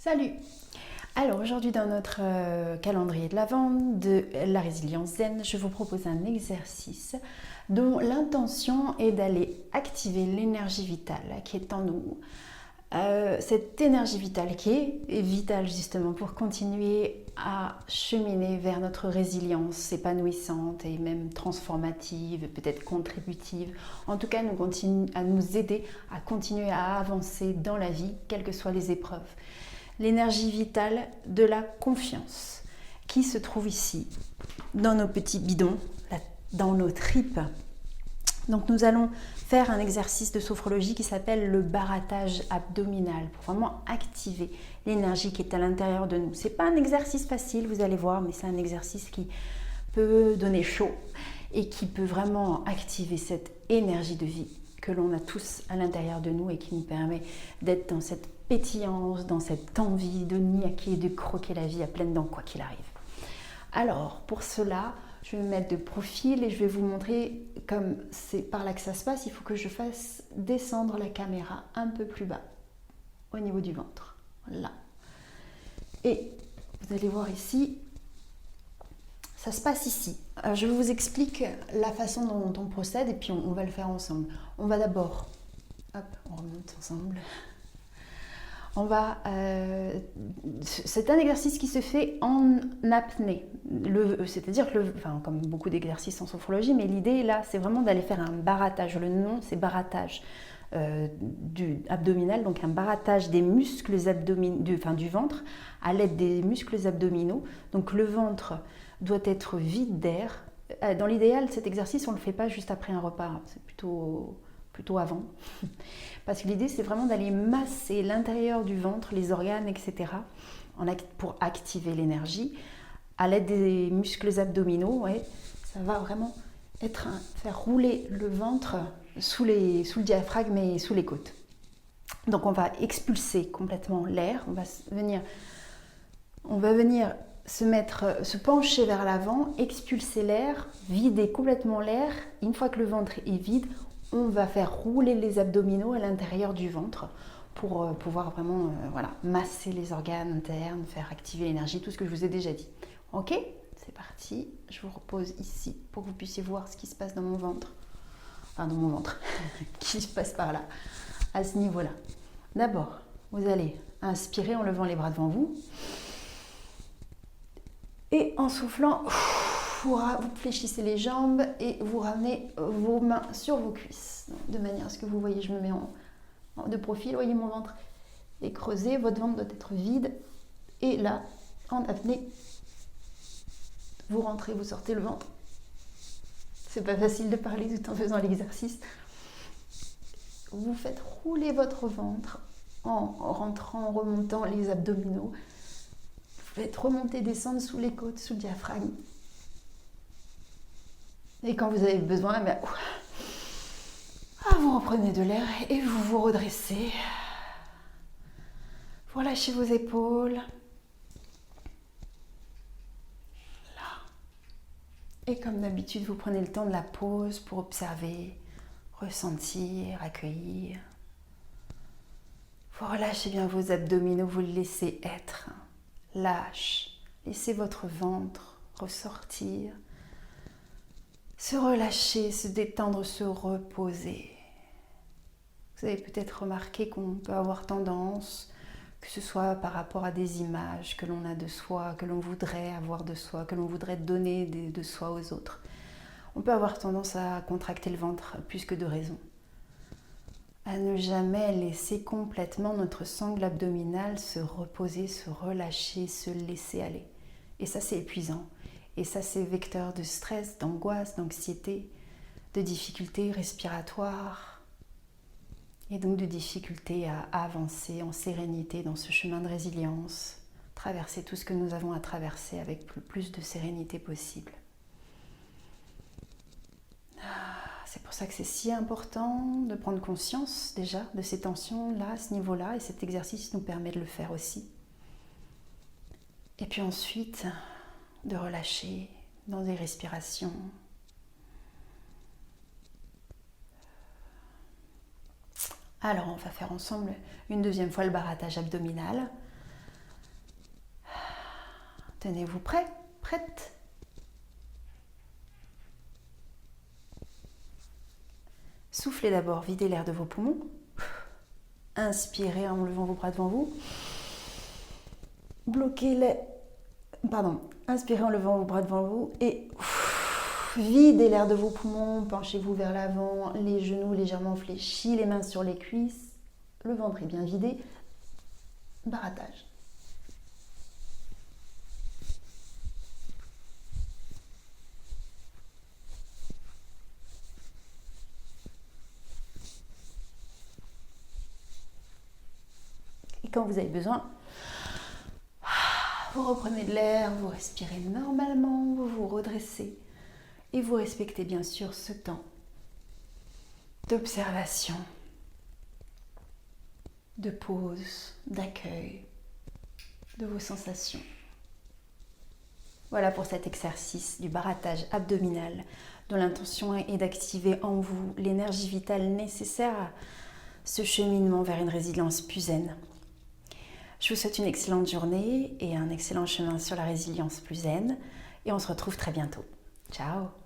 Salut! Alors aujourd'hui dans notre calendrier de l'Avent de la résilience zen, je vous propose un exercice dont l'intention est d'aller activer l'énergie vitale qui est en nous. Cette énergie vitale qui est vitale justement pour continuer à cheminer vers notre résilience épanouissante et même transformative, peut-être contributive. En tout cas, nous aider à continuer à avancer dans la vie, quelles que soient les épreuves. L'énergie vitale de la confiance qui se trouve ici, dans nos petits bidons, dans nos tripes. Donc nous allons faire un exercice de sophrologie qui s'appelle le barattage abdominal pour vraiment activer l'énergie qui est à l'intérieur de nous. C'est pas un exercice facile, vous allez voir, mais c'est un exercice qui peut donner chaud et qui peut vraiment activer cette énergie de vie que l'on a tous à l'intérieur de nous et qui nous permet d'être dans cette pétillance, dans cette envie de niaquer et de croquer la vie à pleines dents quoi qu'il arrive. Alors pour cela, je vais me mettre de profil et je vais vous montrer comme c'est par là que ça se passe. Il faut que je fasse descendre la caméra un peu plus bas au niveau du ventre. Là. Et vous allez voir ici, ça se passe ici. Alors, je vous explique la façon dont on procède et puis on va le faire ensemble. On va d'abord, hop, on remonte ensemble. C'est un exercice qui se fait en apnée, c'est-à-dire que, comme beaucoup d'exercices en sophrologie, mais l'idée là, c'est vraiment d'aller faire un barattage. Le nom, c'est barattage abdominal, donc un barattage des muscles du ventre à l'aide des muscles abdominaux. Donc le ventre doit être vide d'air. Dans l'idéal, cet exercice, on ne le fait pas juste après un repas, c'est plutôt avant. Parce que l'idée, c'est vraiment d'aller masser l'intérieur du ventre, les organes, etc. pour activer l'énergie à l'aide des muscles abdominaux. Ouais, ça va vraiment faire rouler le ventre sous le diaphragme et sous les côtes. Donc on va expulser complètement l'air. On va venir se pencher vers l'avant, expulser l'air, vider complètement l'air. Une fois que le ventre est vide, on va faire rouler les abdominaux à l'intérieur du ventre pour pouvoir vraiment masser les organes internes, faire activer l'énergie, tout ce que je vous ai déjà dit. Ok, c'est parti. Je vous repose ici pour que vous puissiez voir ce qui se passe dans mon ventre. Enfin, dans mon ventre, qui se passe par là, à ce niveau-là. D'abord, vous allez inspirer en levant les bras devant vous. Et en soufflant, vous fléchissez les jambes et vous ramenez vos mains sur vos cuisses. De manière à ce que vous voyez, je me mets de profil, vous voyez mon ventre est creusé, votre ventre doit être vide. Et là, en apnée, vous rentrez, vous sortez le ventre. C'est pas facile de parler tout en faisant l'exercice. Vous faites rouler votre ventre en rentrant, en remontant les abdominaux. Vous faites remonter, descendre sous les côtes, sous le diaphragme. Et quand vous avez besoin, vous reprenez de l'air et vous vous redressez. Vous relâchez vos épaules. Là. Et comme d'habitude, vous prenez le temps de la pause pour observer, ressentir, accueillir. Vous relâchez bien vos abdominaux, vous le laissez être. Lâche. Laissez votre ventre ressortir. Se relâcher, se détendre, se reposer. Vous avez peut-être remarqué qu'on peut avoir tendance, que ce soit par rapport à des images que l'on a de soi, que l'on voudrait avoir de soi, que l'on voudrait donner de soi aux autres. On peut avoir tendance à contracter le ventre plus que de raison. À ne jamais laisser complètement notre sangle abdominale se reposer, se relâcher, se laisser aller. Et ça, c'est épuisant. Et ça, c'est vecteur de stress, d'angoisse, d'anxiété, de difficultés respiratoires et donc de difficultés à avancer en sérénité dans ce chemin de résilience, traverser tout ce que nous avons à traverser avec le plus de sérénité possible. C'est pour ça que c'est si important de prendre conscience déjà de ces tensions-là, à ce niveau-là, et cet exercice nous permet de le faire aussi. Et puis ensuite, de relâcher dans des respirations. Alors, on va faire ensemble une deuxième fois le barattage abdominal. Tenez-vous prêt, prête. Soufflez d'abord, videz l'air de vos poumons. Inspirez en levant vos bras devant vous. Inspirez en levant vos bras devant vous et videz l'air de vos poumons. Penchez-vous vers l'avant, les genoux légèrement fléchis, les mains sur les cuisses. Le ventre est bien vidé. Barattage. Et quand vous avez besoin, vous reprenez de l'air, vous respirez normalement, vous vous redressez et vous respectez bien sûr ce temps d'observation, de pause, d'accueil de vos sensations. Voilà pour cet exercice du barattage abdominal dont l'intention est d'activer en vous l'énergie vitale nécessaire à ce cheminement vers une résilience plus zen. Je vous souhaite une excellente journée et un excellent chemin sur la résilience plus zen et on se retrouve très bientôt. Ciao!